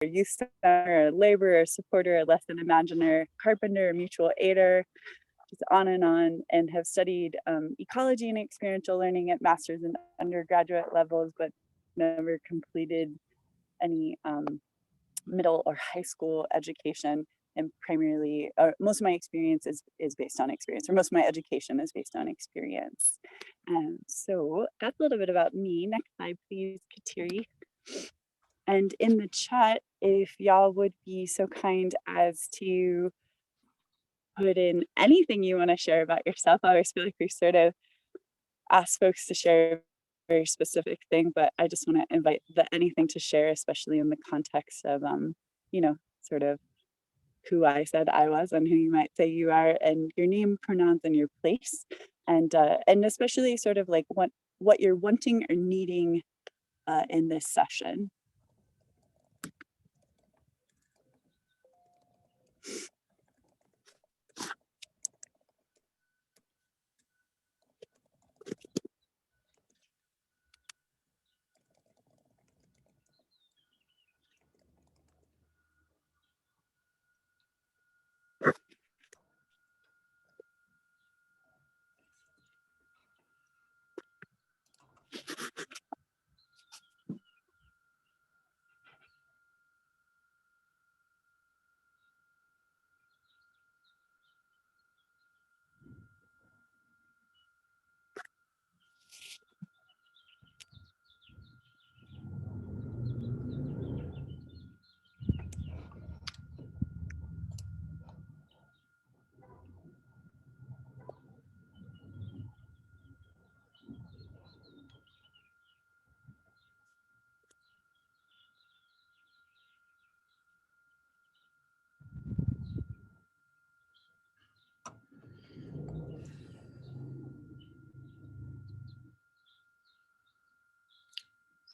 a youth center, a laborer, a supporter, a lesson imaginer, carpenter, a mutual aider, just on, and have studied ecology and experiential learning at master's and undergraduate levels, but never completed any middle or high school education. And primarily, most of my experience is based on experience, or most of my education is based on experience. So that's a little bit about me. Next slide, please, Kateri. And in the chat, if y'all would be so kind as to put in anything you want to share about yourself. I always feel like we sort of ask folks to share a very specific thing, but I just want to invite the anything to share, especially in the context of, you know, sort of who I said I was and who you might say you are, and your name, pronouns, and your place, and especially sort of like what you're wanting or needing in this session.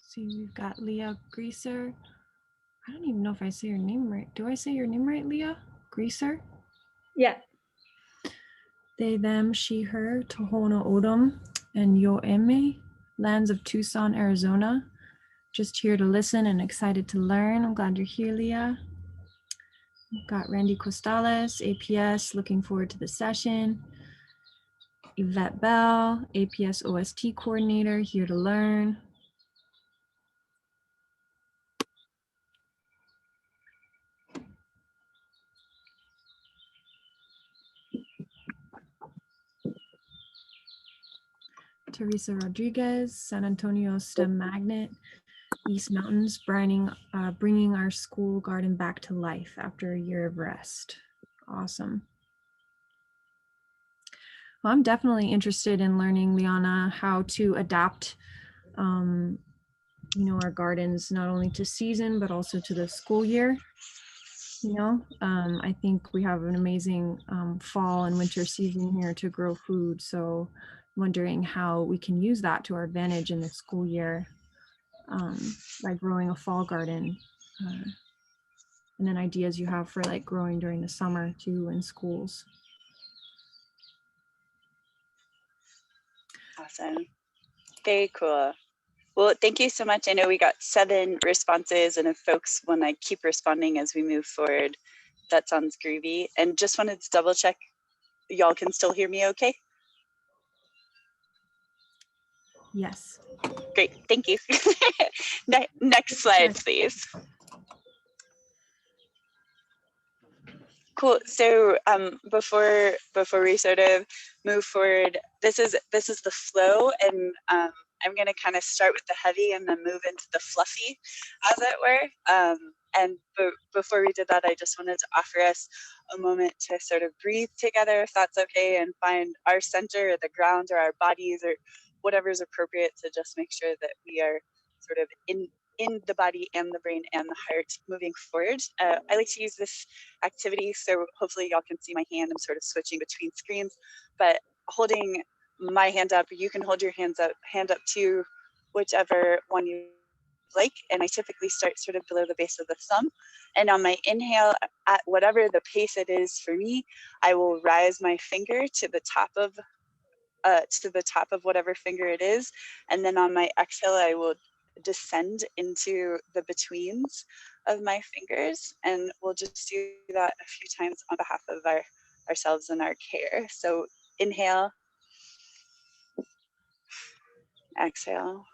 See, we've got Leah Greaser. I don't even know if I say your name right. Do I say your name right, Leah? Greaser? Yeah. They, them, she, her, Tohono O'odham, and Yoeme, lands of Tucson, Arizona. Just here to listen and excited to learn. I'm glad you're here, Leah. We've got Randy Costales, APS, looking forward to the session. Yvette Bell, APS OST coordinator, here to learn. Teresa Rodriguez, San Antonio STEM magnet, East Mountains, bringing our school garden back to life after a year of rest. Awesome. Well, I'm definitely interested in learning, Liana, how to adapt, you know, our gardens not only to season but also to the school year. You know, I think we have an amazing fall and winter season here to grow food. So wondering how we can use that to our advantage in the school year by growing a fall garden. And then ideas you have for like growing during the summer too in schools. Awesome. Very cool. Well, thank you so much. I know we got 7 responses, and if folks want to keep responding as we move forward, that sounds groovy. And just wanted to double check, y'all can still hear me okay? Yes. Great, thank you. Next slide, please. Cool. So before we sort of move forward, this is the flow, and I'm going to kind of start with the heavy and then move into the fluffy, as it were. And before we did that, I just wanted to offer us a moment to sort of breathe together, if that's okay, and find our center or the ground or our bodies or whatever is appropriate to just make sure that we are sort of in the body and the brain and the heart moving forward. I like to use this activity, so hopefully y'all can see my hand. I'm sort of switching between screens, but holding my hand up, you can hold your hand up to whichever one you like, and I typically start sort of below the base of the thumb, and on my inhale, at whatever the pace it is for me, I will rise my finger to the top of whatever finger it is, and then on my exhale I will descend into the betweens of my fingers, and we'll just do that a few times on behalf of ourselves and our care. So inhale, exhale.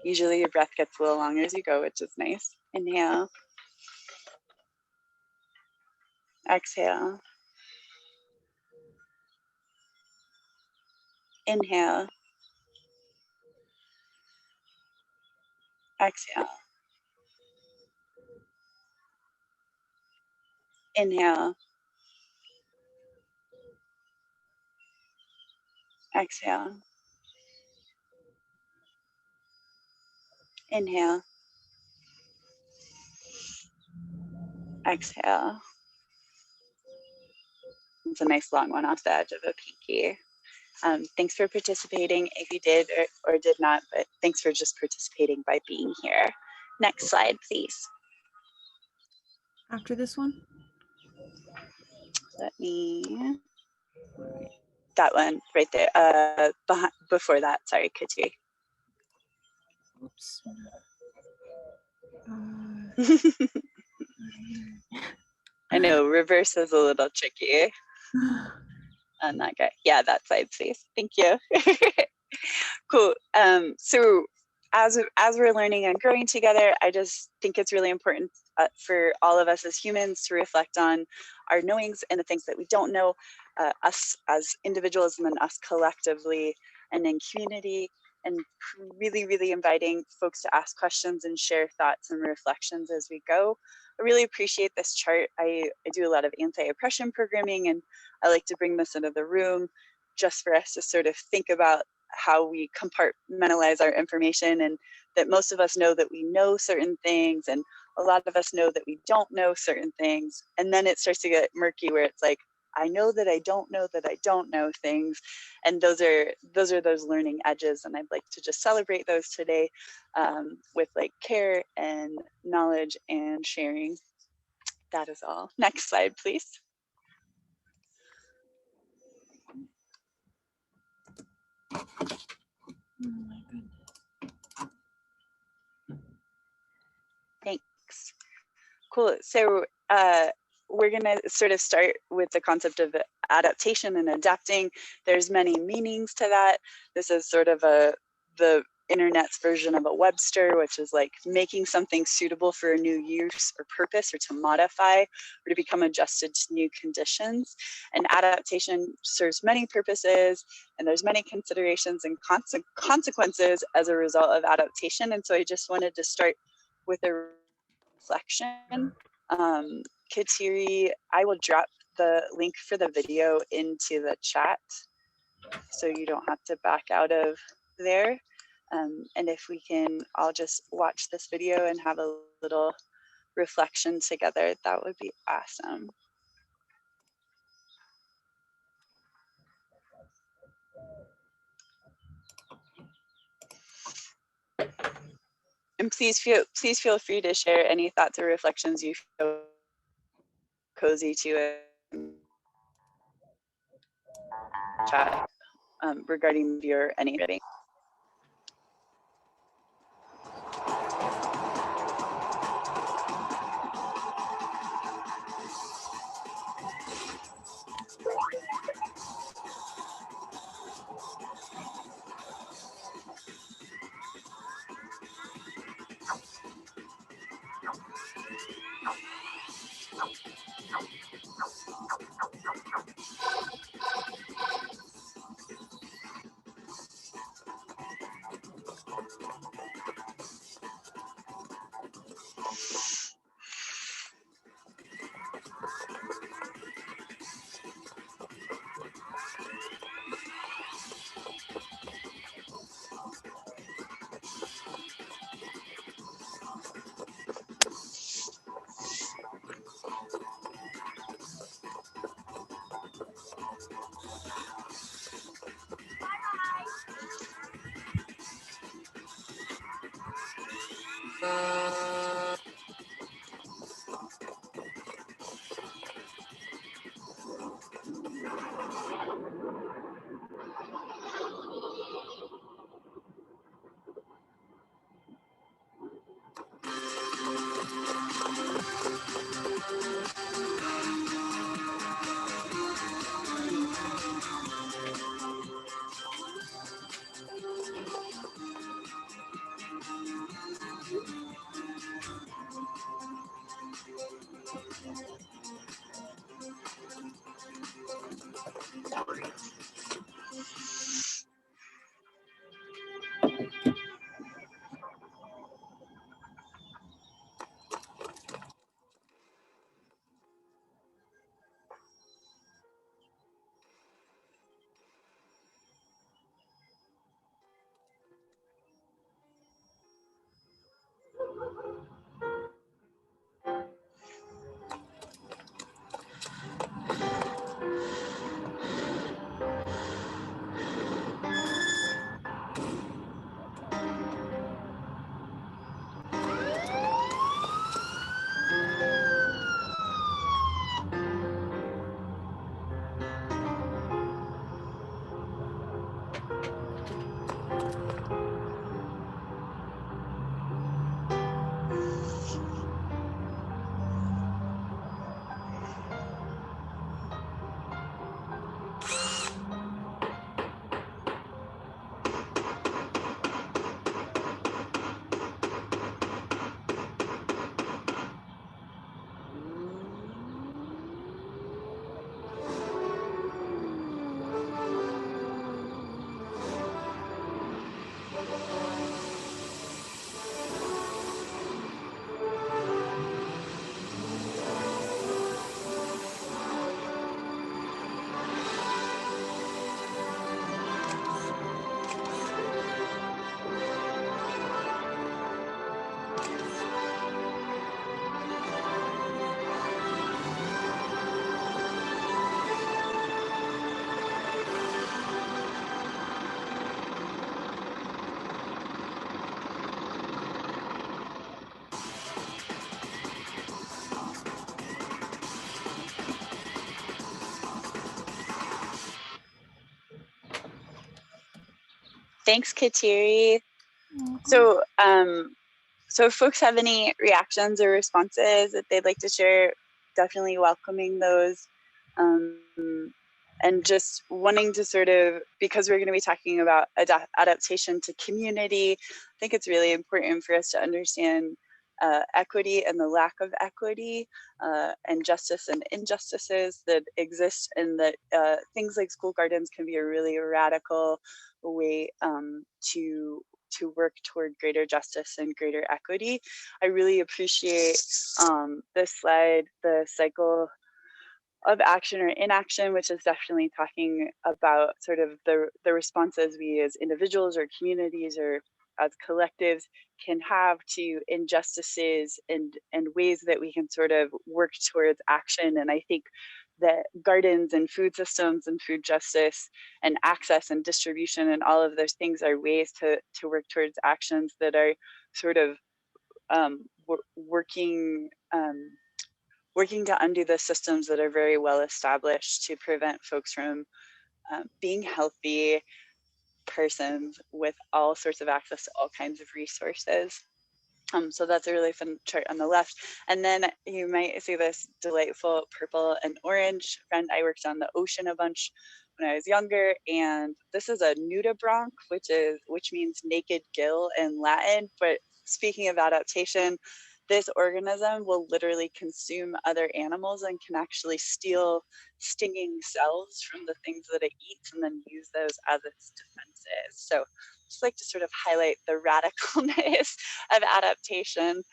Usually your breath gets a little longer as you go, which is nice. Inhale, exhale, inhale, exhale, inhale, exhale, inhale, exhale. It's a nice long one off the edge of a pinky. Thanks for participating if you did or did not, but thanks for just participating by being here. Next slide, please. After this one? Let me, that one right there, before that, sorry, Katri. Oops. I know, reverse is a little tricky on that guy. Yeah, that slide, please. Thank you. Cool. So as we're learning and growing together, I just think it's really important for all of us as humans to reflect on our knowings and the things that we don't know, us as individuals and then us collectively and in community, and really, really inviting folks to ask questions and share thoughts and reflections as we go. I really appreciate this chart. I do a lot of anti-oppression programming, and I like to bring this into the room just for us to sort of think about how we compartmentalize our information, and that most of us know that we know certain things, and a lot of us know that we don't know certain things. And then it starts to get murky where it's like, I know that I don't know that I don't know things. And those are those learning edges. And I'd like to just celebrate those today with like care and knowledge and sharing. That is all. Next slide, please. Oh my goodness. Thanks. Cool. So we're going to sort of start with the concept of adaptation and adapting. There's many meanings to that. This is sort of the internet's version of a Webster, which is like making something suitable for a new use or purpose, or to modify or to become adjusted to new conditions. And adaptation serves many purposes, and there's many considerations and consequences as a result of adaptation. And so I just wanted to start with a reflection. Kateri, I will drop the link for the video into the chat so you don't have to back out of there. And if we can all just watch this video and have a little reflection together, that would be awesome. And please feel free to share any thoughts or reflections you feel cozy to in chat regarding your anything. Thanks, Kateri. So, so if folks have any reactions or responses that they'd like to share, definitely welcoming those. And just wanting to sort of, because we're going to be talking about adaptation to community, I think it's really important for us to understand equity and the lack of equity, and justice and injustices that exist, and that things like school gardens can be a really radical way to work toward greater justice and greater equity. I really appreciate this slide, the cycle of action or inaction, which is definitely talking about sort of the responses we as individuals or communities or as collectives can have to injustices and ways that we can sort of work towards action. And I think that gardens and food systems and food justice and access and distribution and all of those things are ways to work towards actions that are sort of working to undo the systems that are very well established to prevent folks from being healthy persons with all sorts of access to all kinds of resources. So that's a really fun chart on the left. And then you might see this delightful purple and orange friend. I worked on the ocean a bunch when I was younger, and this is a nudibranch, which means naked gill in Latin. But speaking of adaptation, this organism will literally consume other animals and can actually steal stinging cells from the things that it eats and then use those as its defenses. So just like to sort of highlight the radicalness of adaptation,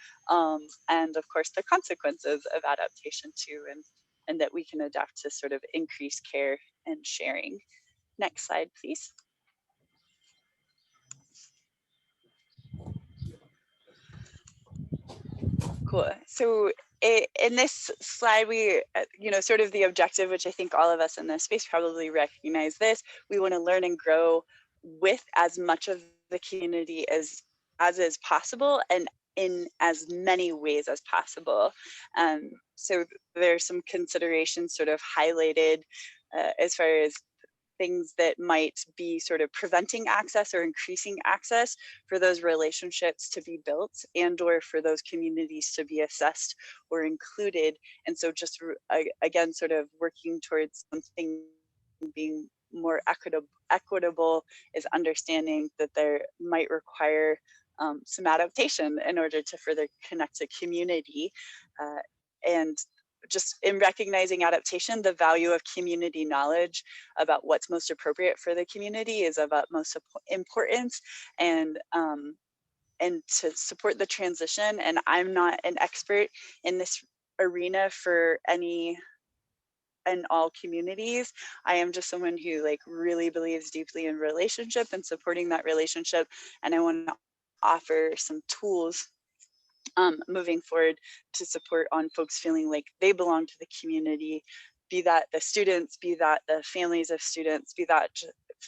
and of course the consequences of adaptation too, and that we can adapt to sort of increase care and sharing. Next slide, please. Cool. So in this slide, we, sort of the objective, which I think all of us in this space probably recognize this, we want to learn and grow with as much of the community as is possible, and in as many ways as possible. So there's some considerations sort of highlighted as far as things that might be sort of preventing access or increasing access for those relationships to be built, and or for those communities to be assessed or included. And so just again, sort of working towards something being more equitable is understanding that there might require some adaptation in order to further connect to community. And just in recognizing adaptation, the value of community knowledge about what's most appropriate for the community is of utmost importance, and to support the transition. And I'm not an expert in this arena for any and all communities. I am just someone who like really believes deeply in relationship and supporting that relationship, and I want to offer some tools moving forward to support on folks feeling like they belong to the community, be that the students, be that the families of students, be that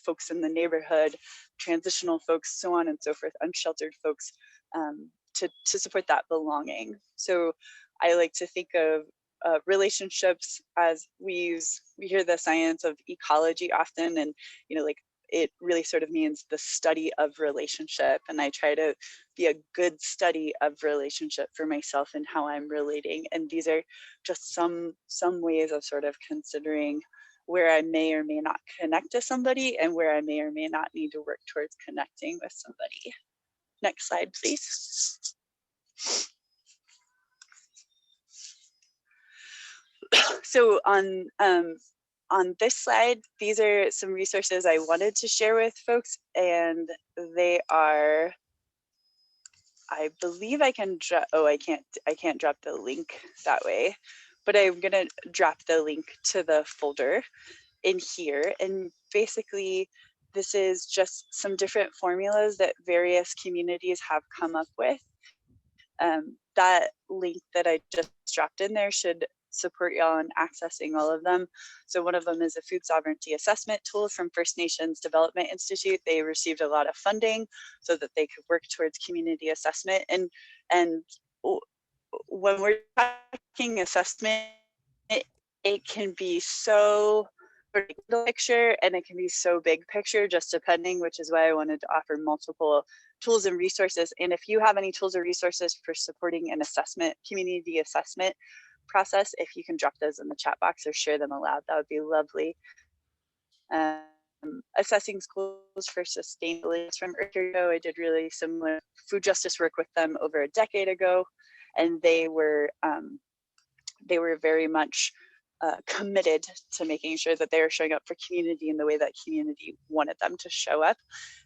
folks in the neighborhood, transitional folks, so on and so forth, unsheltered folks, to support that belonging. So I like to think of relationships as we hear the science of ecology often, and like it really sort of means the study of relationship, and I try to be a good study of relationship for myself and how I'm relating. And these are just some ways of sort of considering where I may or may not connect to somebody, and where I may or may not need to work towards connecting with somebody. Next slide, please. So on this slide, these are some resources I wanted to share with folks, and they are, I believe I can drop, oh, I can't drop the link that way, but I'm gonna drop the link to the folder in here. And basically, this is just some different formulas that various communities have come up with. That link that I just dropped in there should support y'all in accessing all of them. So one of them is a food sovereignty assessment tool from First Nations Development Institute. They received a lot of funding so that they could work towards community assessment. And when we're talking assessment, it can be so little picture, and it can be so big picture, just depending, which is why I wanted to offer multiple tools and resources. And if you have any tools or resources for supporting an assessment, community assessment process, if you can drop those in the chat box or share them aloud, that would be lovely. Assessing schools for sustainability from Rico, I did really similar food justice work with them over a decade ago, and they were very much committed to making sure that they were showing up for community in the way that community wanted them to show up.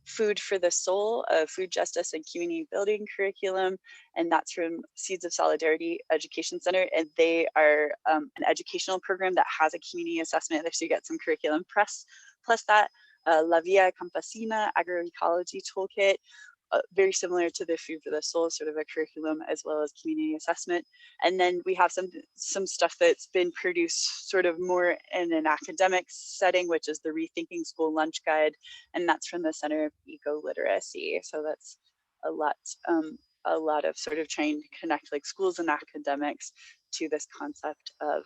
Food for the Soul, a food justice and community building curriculum, and that's from Seeds of Solidarity Education Center, and they are an educational program that has a community assessment there, so you get some curriculum plus that. La Via Campesina agroecology toolkit, very similar to the Food for the Soul, sort of a curriculum as well as community assessment. And then we have some stuff that's been produced sort of more in an academic setting, which is the Rethinking School Lunch Guide, and that's from the Center of Eco-Literacy. So that's a lot of sort of trying to connect like schools and academics to this concept of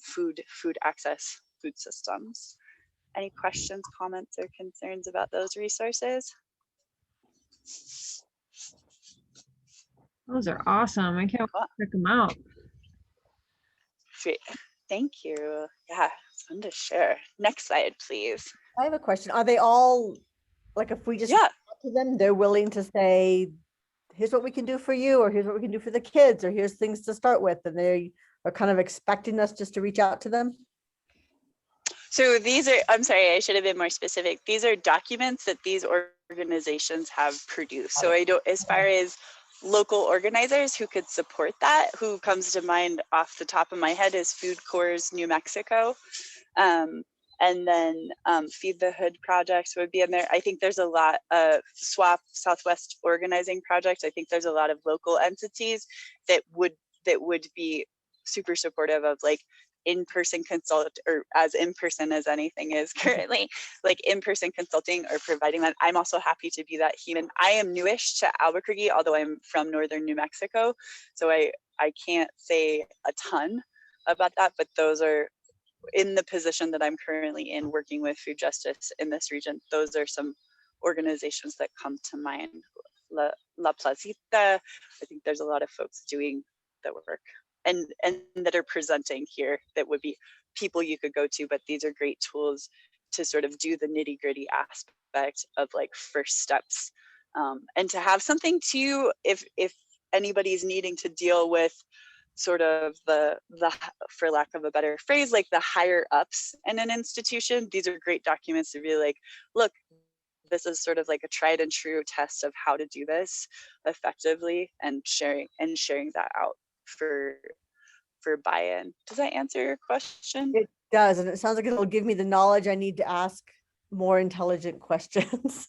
food access, food systems. Any questions, comments, or concerns about those resources? Those are awesome. I can't wait to check them out. Great. Thank you. Yeah, it's fun to share. Next slide, please. I have a question. Are they all, like, if we just talk to them, they're willing to say, here's what we can do for you, or here's what we can do for the kids, or here's things to start with, and they are kind of expecting us just to reach out to them? So these are, I'm sorry, I should have been more specific. These are documents that these organizations have produced. So I don't, as far as local organizers who could support that, who comes to mind off the top of my head is Food Corps New Mexico. And then Feed the Hood projects would be in there. I think there's a lot of SWAP, Southwest Organizing Project. I think there's a lot of local entities that would be super supportive of like in-person consult, or as in-person as anything is currently, like in-person consulting or providing that. I'm also happy to be that human. I am newish to Albuquerque, although I'm from northern New Mexico, so I can't say a ton about that, but those are, in the position that I'm currently in, working with food justice in this region, those are some organizations that come to mind. La Placita, I think there's a lot of folks doing the work and that are presenting here that would be people you could go to, but these are great tools to sort of do the nitty-gritty aspect of like first steps, and to have something to, if anybody's needing to deal with sort of the for lack of a better phrase, like the higher ups in an institution, these are great documents to be like, look, this is sort of like a tried and true test of how to do this effectively, and sharing that out for buy-in. Does that answer your question? It does, and it sounds like it'll give me the knowledge I need to ask more intelligent questions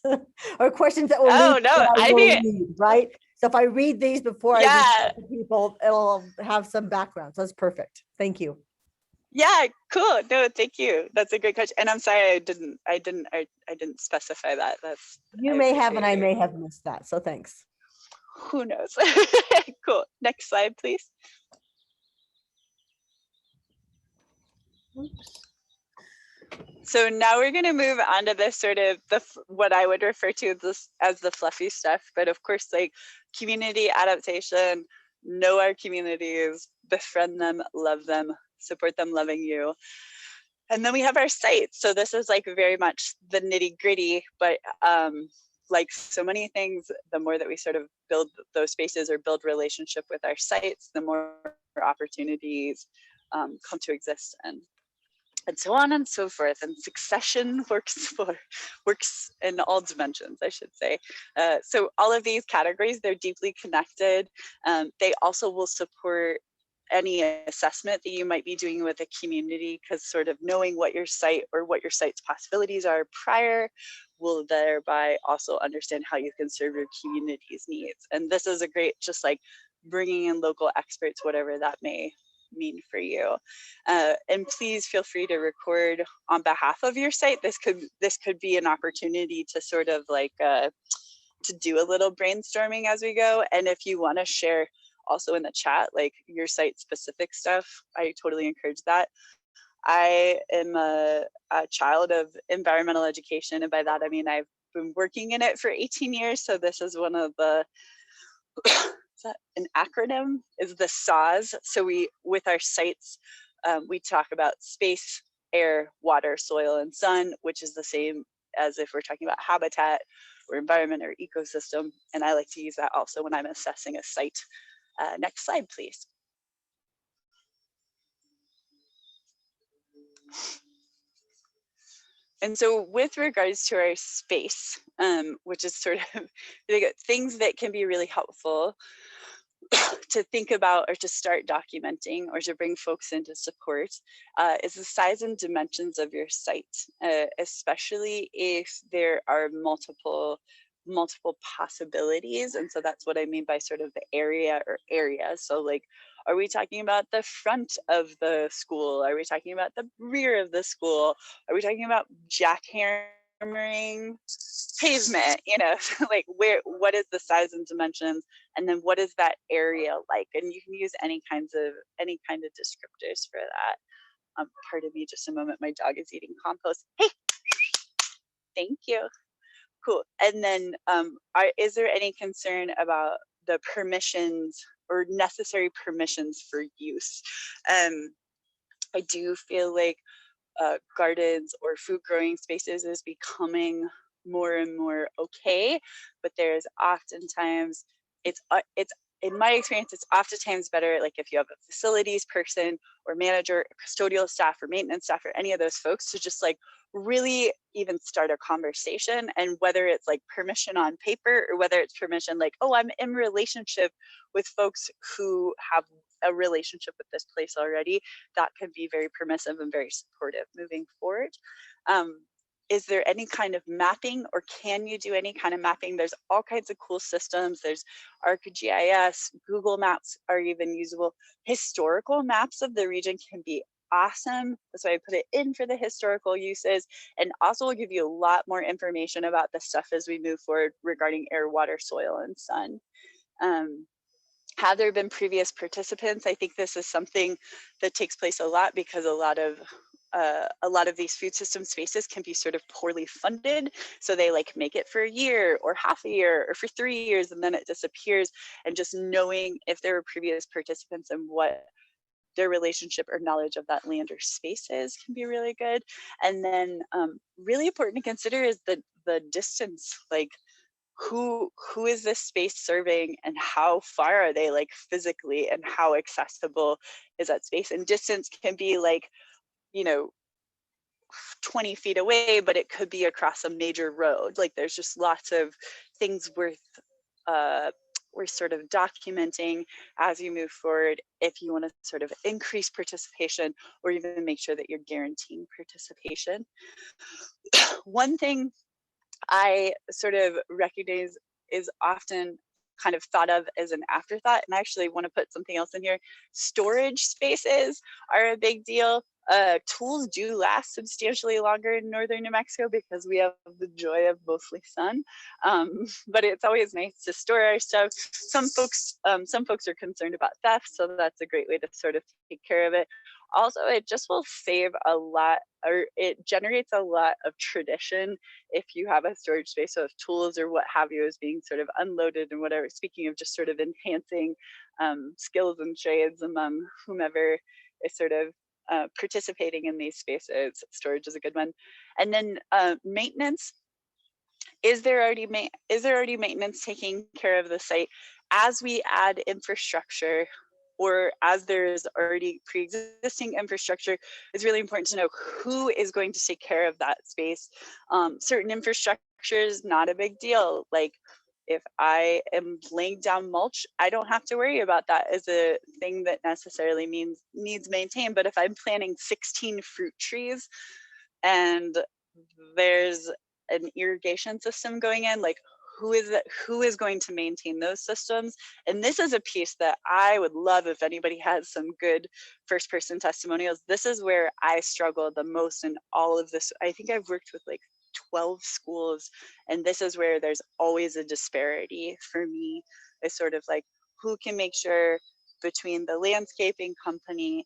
or questions that will lead, right? So if I read these before I talk to people, it'll have some background. So that's perfect. Thank you. Yeah, cool. No, thank you. That's a great question. And I'm sorry I didn't specify that. You may have, and I may have missed that. So thanks. Who knows? Cool. Next slide, please. Oops. So now we're going to move on to this sort of what I would refer to as the fluffy stuff, but of course, like community adaptation, know our communities, befriend them, love them, support them loving you. And then we have our sites. So this is like very much the nitty gritty, but like so many things, the more that we sort of build those spaces or build relationship with our sites, the more opportunities come to exist, and so on and so forth. And succession works in all dimensions, I should say. So all of these categories, they're deeply connected. They also will support any assessment that you might be doing with a community, because sort of knowing what your site or what your site's possibilities are prior will thereby also understand how you can serve your community's needs. And this is a great, just like bringing in local experts, whatever that may mean for you. And please feel free to record on behalf of your site. This could be an opportunity to sort of like to do a little brainstorming as we go. And if you want to share also in the chat, like your site specific stuff, I totally encourage that. I am a child of environmental education, and by that I mean I've been working in it for 18 years. So this is one of the, is that an acronym? Is the SAWS. So we, with our sites, we talk about space, air, water, soil, and sun, which is the same as if we're talking about habitat or environment or ecosystem. And I like to use that also when I'm assessing a site. Next slide, please. And so with regards to our space, which is sort of things that can be really helpful to think about or to start documenting or to bring folks into support, is the size and dimensions of your site, especially if there are multiple possibilities. And so that's what I mean by sort of the area or areas. So like, are we talking about the front of the school? Are we talking about the rear of the school? Are we talking about jackhammering pavement? You know, like what is the size and dimensions? And then what is that area like? And you can use any kind of descriptors for that. Pardon me just a moment, my dog is eating compost. Hey, thank you. Cool. And then is there any concern about the permissions or necessary permissions for use? I do feel like gardens or food growing spaces is becoming more and more okay, but there's oftentimes, it's in my experience, it's oftentimes better, like if you have a facilities person or manager, or custodial staff or maintenance staff or any of those folks, to just like really even start a conversation. And whether it's like permission on paper or whether it's permission like, oh, I'm in relationship with folks who have a relationship with this place already, that can be very permissive and very supportive moving forward. Is there any kind of mapping, or can you do any kind of mapping? There's all kinds of cool systems. There's ArcGIS, Google Maps are even usable. Historical maps of the region can be awesome. That's why I put it in for the historical uses, and also will give you a lot more information about the stuff as we move forward regarding air, water, soil, and sun. Have there been previous participants? I think this is something that takes place a lot because a lot of these food system spaces can be sort of poorly funded. So they like make it for a year or half a year or for 3 years, and then it disappears. And just knowing if there were previous participants and what their relationship or knowledge of that land or space is can be really good. And then really important to consider is the distance, like who is this space serving and how far are they like physically, and how accessible is that space? And distance can be like, you know, 20 feet away, but it could be across a major road. Like there's just lots of things worth we're sort of documenting as you move forward if you want to sort of increase participation or even make sure that you're guaranteeing participation. One thing I sort of recognize is often kind of thought of as an afterthought, and I actually want to put something else in here. Storage spaces are a big deal. Tools do last substantially longer in northern New Mexico because we have the joy of mostly sun, but it's always nice to store our stuff. Some folks are concerned about theft, so that's a great way to sort of take care of it. Also, it just will save a lot, or it generates a lot of tradition if you have a storage space of tools or what have you is being sort of unloaded and whatever. Speaking of just sort of enhancing skills and trades among whomever is sort of participating in these spaces, storage is a good one. And then maintenance. Is there already maintenance taking care of the site? As we add infrastructure, or as there's already pre-existing infrastructure, it's really important to know who is going to take care of that space. Certain infrastructure is not a big deal. Like if I am laying down mulch, I don't have to worry about that as a thing that necessarily needs maintained. But if I'm planting 16 fruit trees and there's an irrigation system going in, like who is going to maintain those systems? And this is a piece that I would love if anybody has some good first person testimonials. This is where I struggle the most in all of this. I think I've worked with like 12 schools, and this is where there's always a disparity for me. Is sort of like who can make sure between the landscaping company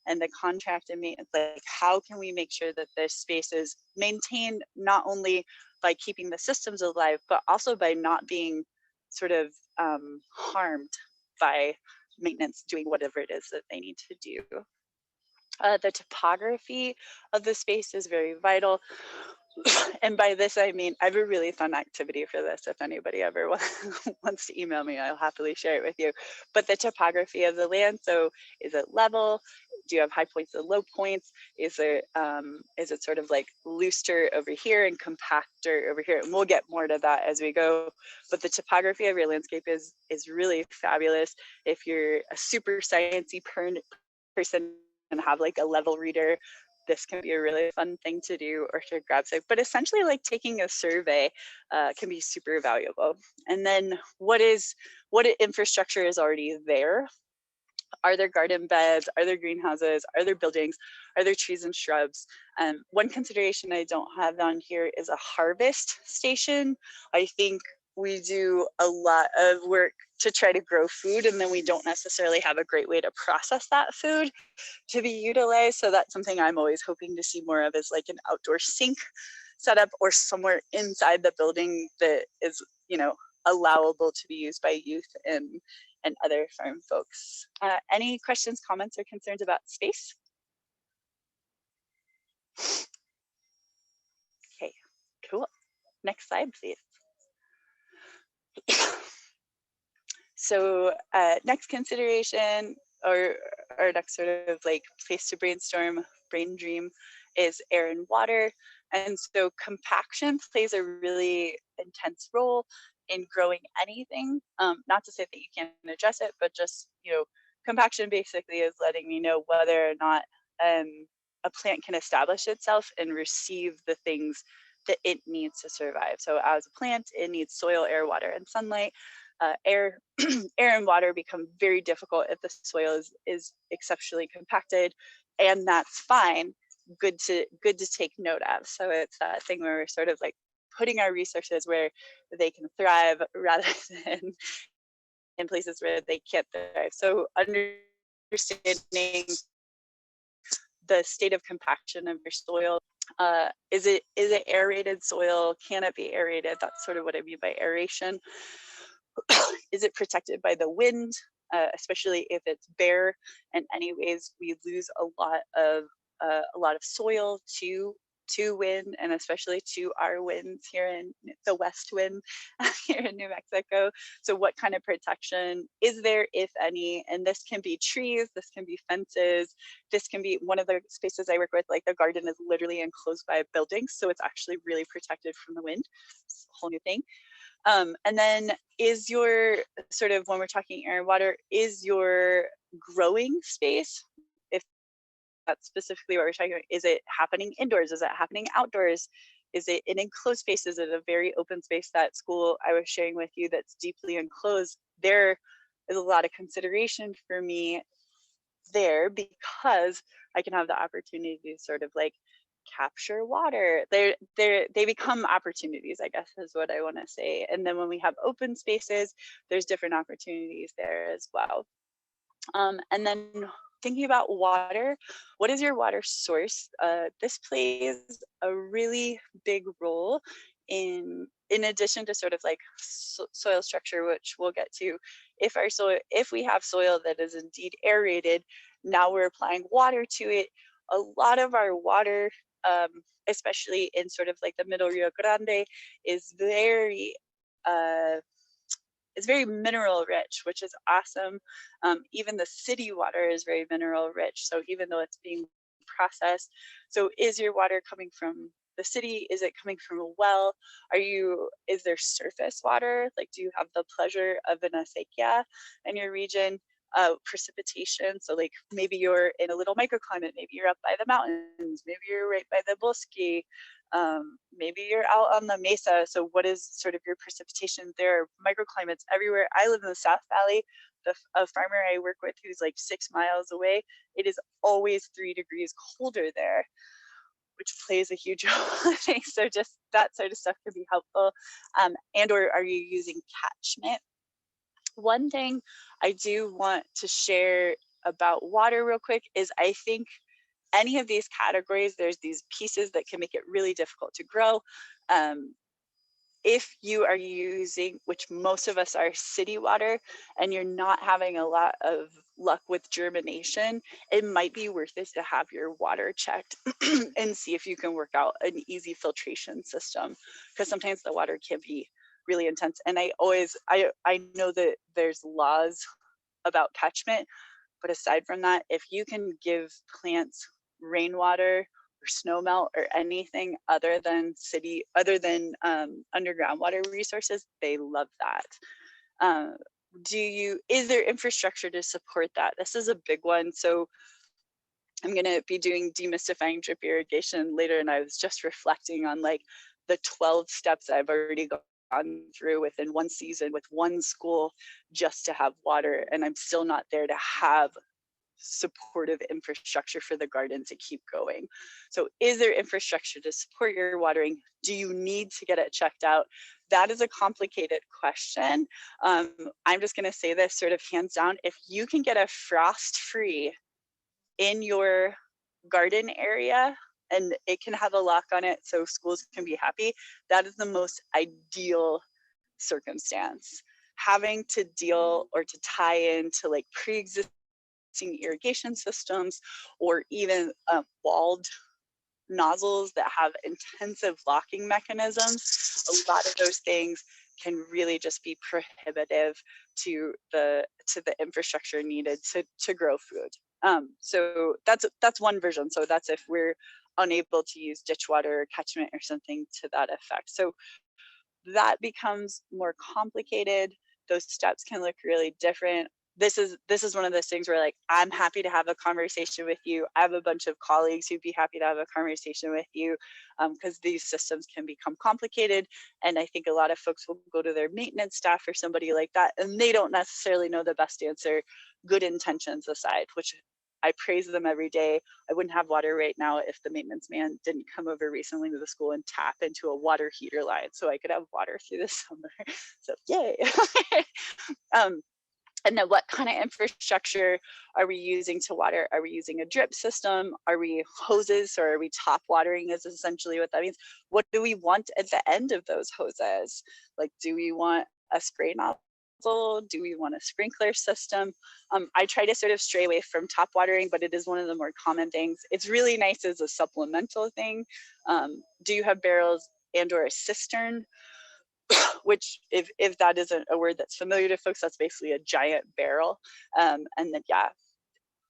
and the contract and maintenance, like how can we make sure that this space is maintained not only by keeping the systems alive, but also by not being sort of harmed by maintenance doing whatever it is that they need to do. The topography of the space is very vital. And by this, I mean, I have a really fun activity for this. If anybody ever wants to email me, I'll happily share it with you. But the topography of the land, so is it level? Do you have high points and low points? Is it sort of like looser over here and compactor over here? And we'll get more to that as we go. But the topography of your landscape is really fabulous. If you're a super sciencey person and have like a level reader, this can be a really fun thing to do or to grab. But essentially like taking a survey can be super valuable. And then what infrastructure is already there? Are there garden beds? Are there greenhouses? Are there buildings? Are there trees and shrubs? One consideration I don't have on here is a harvest station. I think we do a lot of work to try to grow food, and then we don't necessarily have a great way to process that food to be utilized. So that's something I'm always hoping to see more of, is like an outdoor sink setup or somewhere inside the building that is, you know, allowable to be used by youth and other farm folks. Any questions, comments, or concerns about space? Okay, cool. Next slide, please. So next consideration, or next sort of like place to brainstorm, brain dream, is air and water. And so compaction plays a really intense role in growing anything. Not to say that you can't address it, but just, you know, compaction basically is letting me know whether or not a plant can establish itself and receive the things that it needs to survive. So as a plant, it needs soil, air, water, and sunlight. Air and water become very difficult if the soil is exceptionally compacted, and that's fine. Good to take note of. So it's that thing where we're sort of like putting our resources where they can thrive rather than in places where they can't thrive. So understanding the state of compaction of your soil. Is it aerated soil? Can it be aerated? That's sort of what I mean by aeration. Is it protected by the wind, especially if it's bare? In any ways, we lose a lot of soil to wind, and especially to our winds here in the west wind here in New Mexico. So what kind of protection is there, if any? And this can be trees, this can be fences, this can be one of the spaces I work with, like the garden is literally enclosed by a building, so it's actually really protected from the wind. It's a whole new thing. And then is your sort of, when we're talking air and water, is your growing space, if that's specifically what we're talking about, is it happening indoors? Is it happening outdoors? Is it in enclosed space? Is it a very open space? That school I was sharing with you that's deeply enclosed, there is a lot of consideration for me there, because I can have the opportunity to sort of like capture water. They become opportunities, I guess is what I want to say. And then when we have open spaces, there's different opportunities there as well. And then thinking about water, what is your water source? This plays a really big role in addition to sort of like soil structure, which we'll get to. If we have soil that is indeed aerated, now we're applying water to it. A lot of our water, especially in sort of like the middle Rio Grande, is very mineral rich, which is awesome. Even the city water is very mineral rich. So even though it's being processed, so is your water coming from the city? Is it coming from a well? Is there surface water? Like, do you have the pleasure of an acequia in your region? Precipitation, so like maybe you're in a little microclimate, maybe you're up by the mountains, maybe you're right by the bosque, maybe you're out on the mesa. So what is sort of your precipitation? There are microclimates everywhere. I live in the South Valley. A farmer I work with who's like 6 miles away, it is always 3 degrees colder there, which plays a huge role. So just that sort of stuff can be helpful. And or are you using catchment? One thing I do want to share about water real quick is I think any of these categories, there's these pieces that can make it really difficult to grow. If you are using, which most of us are, city water, and you're not having a lot of luck with germination, it might be worth it to have your water checked and see if you can work out an easy filtration system, because sometimes the water can be really intense. And I know that there's laws about catchment, but aside from that, if you can give plants rainwater or snow melt or anything other than underground water resources, they love that. Is there infrastructure to support that? This is a big one. So I'm going to be doing demystifying drip irrigation later, and I was just reflecting on like the 12 steps I've already gone through within one season with one school just to have water, and I'm still not there to have supportive infrastructure for the garden to keep going. So is there infrastructure to support your watering? Do you need to get it checked out? That is a complicated question. I'm just going to say this sort of hands down. If you can get a frost-free in your garden area and it can have a lock on it so schools can be happy, that is the most ideal circumstance. Having to deal or to tie into like pre-existing irrigation systems or even walled nozzles that have intensive locking mechanisms, a lot of those things can really just be prohibitive to the infrastructure needed to grow food. So that's one version. So that's if we're unable to use ditch water or catchment or something to that effect. So that becomes more complicated. Those steps can look really different. This is one of those things where like, I'm happy to have a conversation with you. I have a bunch of colleagues who'd be happy to have a conversation with you, because these systems can become complicated. And I think a lot of folks will go to their maintenance staff or somebody like that, and they don't necessarily know the best answer, good intentions aside, which I praise them every day. I wouldn't have water right now if the maintenance man didn't come over recently to the school and tap into a water heater line so I could have water through the summer. So yay. And then what kind of infrastructure are we using to water? Are we using a drip system? Are we hoses, or are we top watering is essentially what that means. What do we want at the end of those hoses? Like, do we want a spray nozzle? Do we want a sprinkler system? I try to sort of stray away from top watering, but it is one of the more common things. It's really nice as a supplemental thing. Do you have barrels and or a cistern? Which if that isn't a word that's familiar to folks, that's basically a giant barrel. And then, yeah,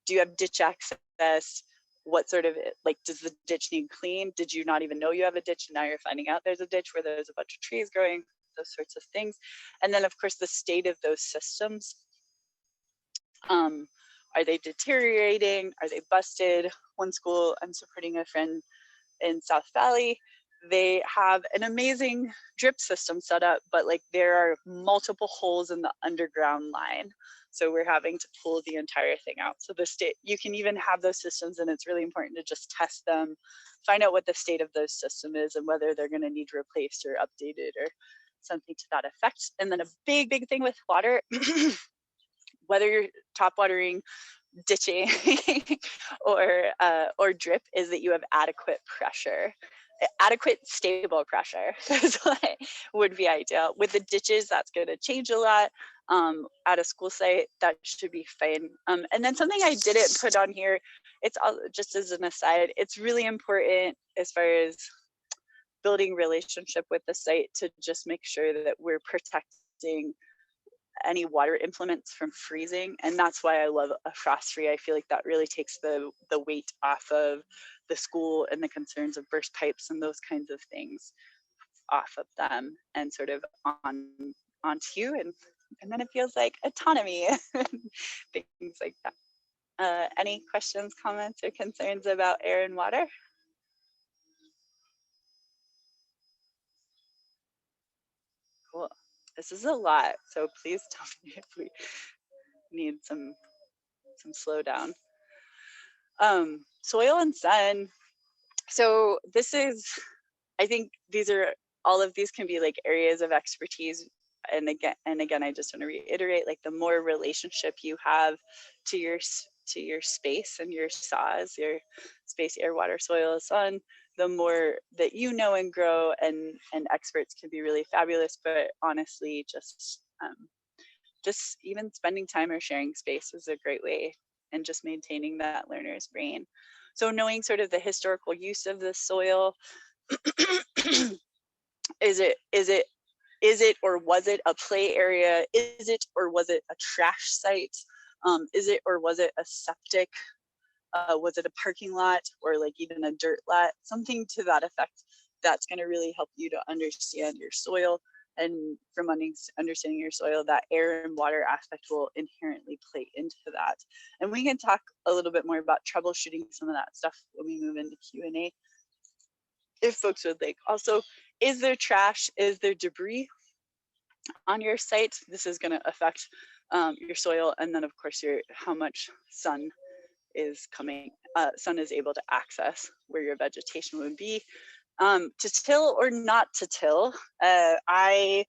do you have ditch access? What sort of, like, does the ditch need clean? Did you not even know you have a ditch and now you're finding out there's a ditch where there's a bunch of trees growing? Those sorts of things. And then of course the state of those systems. Are they deteriorating? Are they busted? One school, I'm supporting a friend in South Valley, they have an amazing drip system set up, but like there are multiple holes in the underground line. So we're having to pull the entire thing out. So the state, you can even have those systems, and it's really important to just test them, find out what the state of those system is and whether they're going to need replaced or updated or something to that effect. And then a big thing with water, whether you're top watering, ditching or drip, is that you have adequate pressure. Adequate stable pressure is what would be ideal. With the ditches, that's going to change a lot. At a school site, that should be fine. And then something I didn't put on here, it's all, just as an aside, it's really important as far as building relationship with the site to just make sure that we're protecting any water implements from freezing. And that's why I love a frost free. I feel like that really takes the weight off of the school and the concerns of burst pipes and those kinds of things off of them and sort of onto you. And then it feels like autonomy, things like that. Any questions, comments, or concerns about air and water? Cool. This is a lot, so please tell me if we need some slowdown. Soil and sun. So this is, I think all of these can be like areas of expertise. And again, I just want to reiterate, like the more relationship you have to to your space and your SAWs, your space, air, water, soil, sun, the more that you know and grow, and experts can be really fabulous. But honestly, just even spending time or sharing space is a great way, and just maintaining that learner's brain. So knowing sort of the historical use of the soil, is it or was it a play area? Is it or was it a trash site? Is it or was it a septic? Was it a parking lot, or like even a dirt lot? Something to that effect. That's going to really help you to understand your soil. And from understanding your soil, that air and water aspect will inherently play into that. And we can talk a little bit more about troubleshooting some of that stuff when we move into Q&A, if folks would like. Also, is there trash? Is there debris on your site? This is going to affect your soil, and then of course how much sun is able to access where your vegetation would be. To till or not to till, I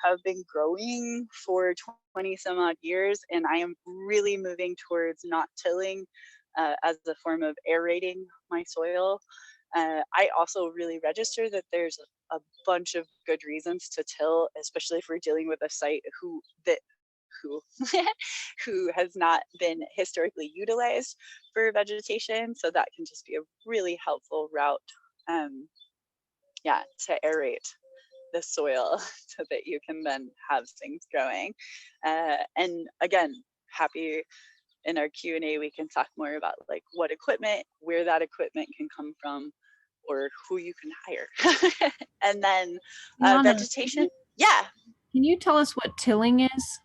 have been growing for 20 some odd years, and I am really moving towards not tilling as a form of aerating my soil. I also really register that there's a bunch of good reasons to till, especially if we're dealing with a site who has not been historically utilized for vegetation. So that can just be a really helpful route, to aerate the soil so that you can then have things growing. And again, happy in our Q&A, we can talk more about like what equipment, where that equipment can come from, or who you can hire. And then Liana, vegetation. Yeah. Can you tell us what tilling is?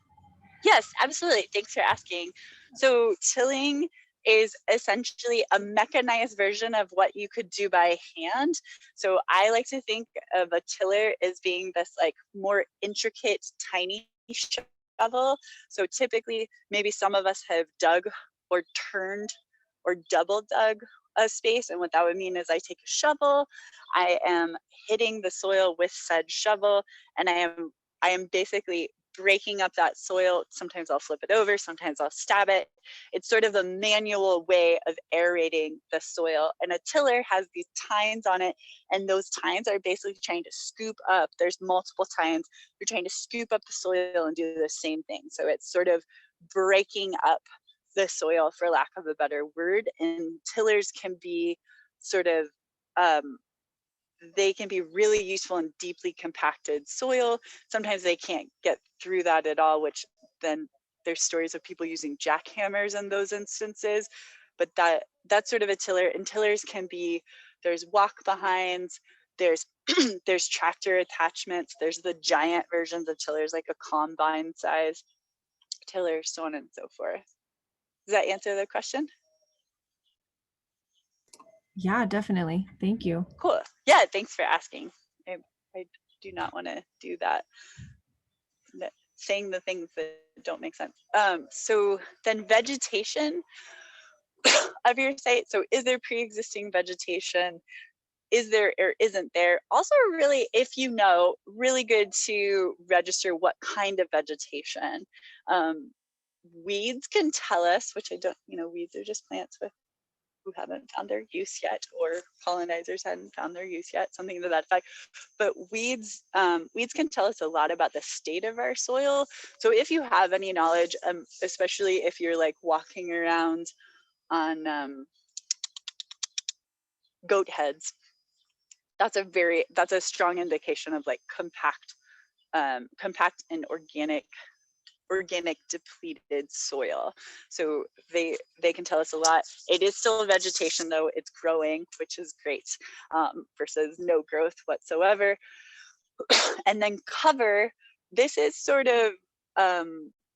Yes, absolutely. Thanks for asking. So tilling is essentially a mechanized version of what you could do by hand. So I like to think of a tiller as being this like more intricate, tiny shovel. So typically, maybe some of us have dug or turned or double dug a space. And what that would mean is I take a shovel, I am hitting the soil with said shovel, and I am basically breaking up that soil. Sometimes I'll flip it over, sometimes I'll stab it. It's sort of a manual way of aerating the soil. And a tiller has these tines on it, and those tines are basically trying to scoop up. There's multiple tines. You're trying to scoop up the soil and do the same thing. So it's sort of breaking up the soil, for lack of a better word. And tillers can be sort of they can be really useful in deeply compacted soil. Sometimes they can't get through that at all, which then there's stories of people using jackhammers in those instances. But that's sort of a tiller. And tillers can be, there's walk behinds, there's there's tractor attachments, there's the giant versions of tillers, like a combine size tiller, so on and so forth. Does that answer the question? Yeah, definitely. Thank you. Cool. Yeah, thanks for asking. I do not want to do that, saying the things that don't make sense. So then vegetation of your site. So is there pre-existing vegetation? Is there or isn't there? Also, really, if you know, really good to register what kind of vegetation. Weeds can tell us, which I don't, weeds are just plants who haven't found their use yet, or colonizers hadn't found their use yet, something to that effect. But weeds can tell us a lot about the state of our soil. So if you have any knowledge, especially if you're like walking around on goat heads, that's a strong indication of like compact and organic depleted soil. So they can tell us a lot. It is still vegetation though, it's growing, which is great, versus no growth whatsoever. And then cover, this is sort of,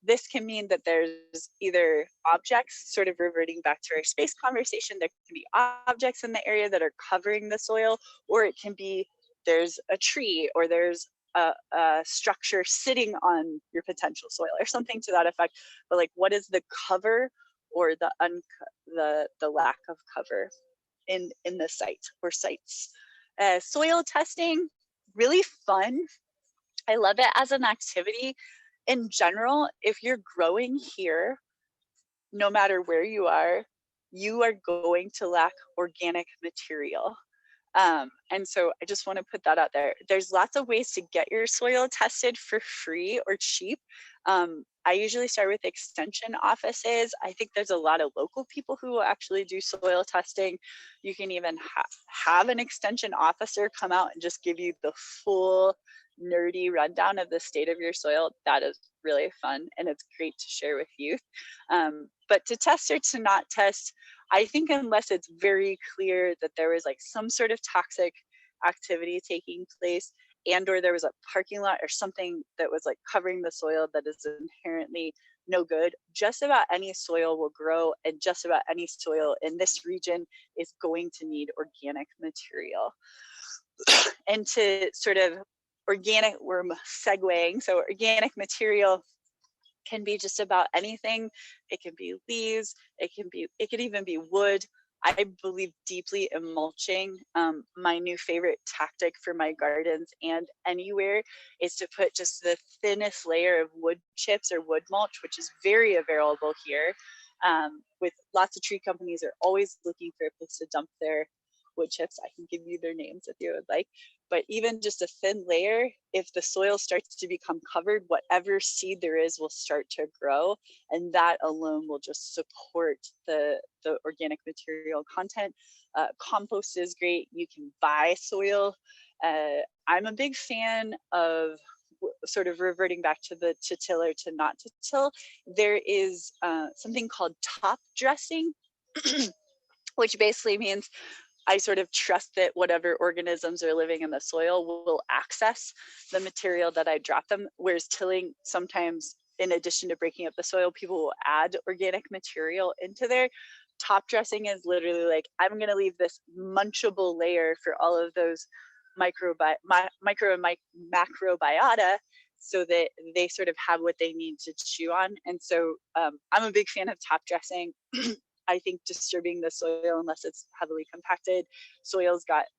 this can mean that there's either objects, sort of reverting back to our space conversation, there can be objects in the area that are covering the soil, or it can be there's a tree, or there's a structure sitting on your potential soil, or something to that effect. But like, what is the cover or the lack of cover in the site or sites? Soil testing, really fun. I love it as an activity. In general, if you're growing here, no matter where you are going to lack organic material. And so I just want to put that out there. There's lots of ways to get your soil tested for free or cheap. I usually start with extension offices. I think there's a lot of local people who will actually do soil testing. You can even have an extension officer come out and just give you the full nerdy rundown of the state of your soil. That is really fun, and it's great to share with youth. But to test or to not test, I think unless it's very clear that there was like some sort of toxic activity taking place, and or there was a parking lot or something that was like covering the soil that is inherently no good, just about any soil will grow, and just about any soil in this region is going to need organic material. And to sort of organic, we're segueing, so organic material can be just about anything. It can be leaves, it could even be wood. I believe deeply in mulching. My new favorite tactic for my gardens and anywhere is to put just the thinnest layer of wood chips or wood mulch, which is very available here. With lots of tree companies are always looking for a place to dump their wood chips. I can give you their names if you would like. But even just a thin layer, if the soil starts to become covered, whatever seed there is will start to grow, and that alone will just support the organic material content. Compost is great. You can buy soil. I'm a big fan of sort of reverting back to the to till or to not to till. There is something called top dressing, which basically means I sort of trust that whatever organisms are living in the soil will access the material that I drop them. Whereas tilling, sometimes in addition to breaking up the soil, people will add organic material into there. Top dressing is literally like, I'm going to leave this munchable layer for all of those micro and macrobiota, so that they sort of have what they need to chew on. And so I'm a big fan of top dressing. I think disturbing the soil, unless it's heavily compacted,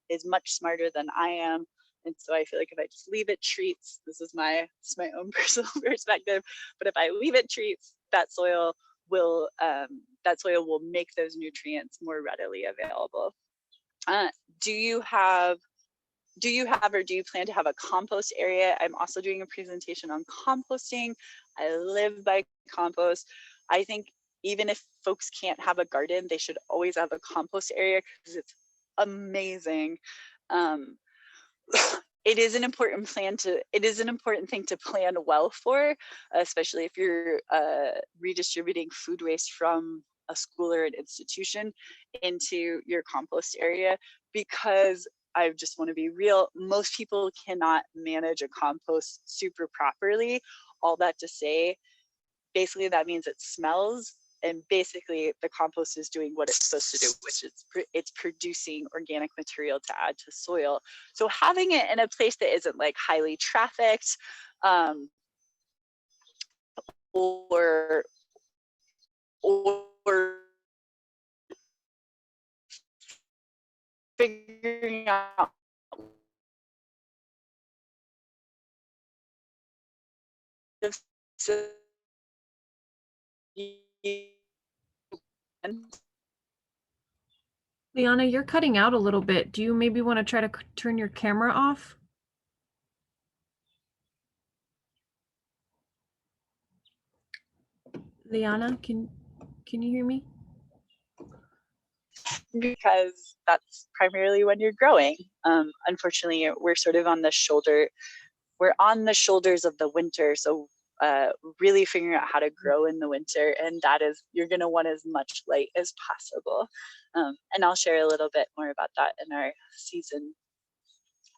is much smarter than I am. And so I feel like if I just leave it treats, this is my own personal perspective, but if I leave it treats, that soil will make those nutrients more readily available. Do you have or do you plan to have a compost area? I'm also doing a presentation on composting. I live by compost. I think even if folks can't have a garden, they should always have a compost area because it's amazing. It is an important thing to plan well for, especially if you're redistributing food waste from a school or an institution into your compost area, because I just want to be real, most people cannot manage a compost super properly. All that to say, basically that means it smells, and basically the compost is doing what it's supposed to do, which is it's producing organic material to add to soil. So having it in a place that isn't like highly trafficked, or figuring out Liana, you're cutting out a little bit. Do you maybe want to try to turn your camera off? Liana, can you hear me? Because that's primarily when you're growing. Unfortunately, we're sort of on the shoulders of the winter. So really figuring out how to grow in the winter, and that is, you're going to want as much light as possible. And I'll share a little bit more about that in our season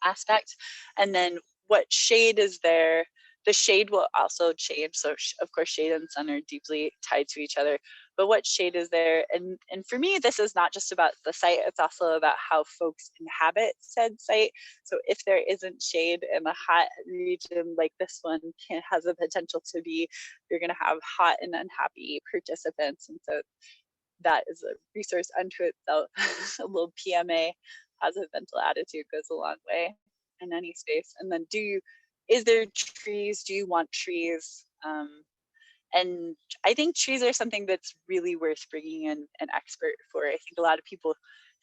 aspect. And then what shade is there? The shade will also change. So of course, shade and sun are deeply tied to each other, but what shade is there? And for me, this is not just about the site, it's also about how folks inhabit said site. So if there isn't shade in a hot region like this one has the potential to be, you're gonna have hot and unhappy participants. And so that is a resource unto itself. A little PMA, positive mental attitude, goes a long way in any space. And then is there trees? Do you want trees? And I think trees are something that's really worth bringing in an expert for. I think a lot of people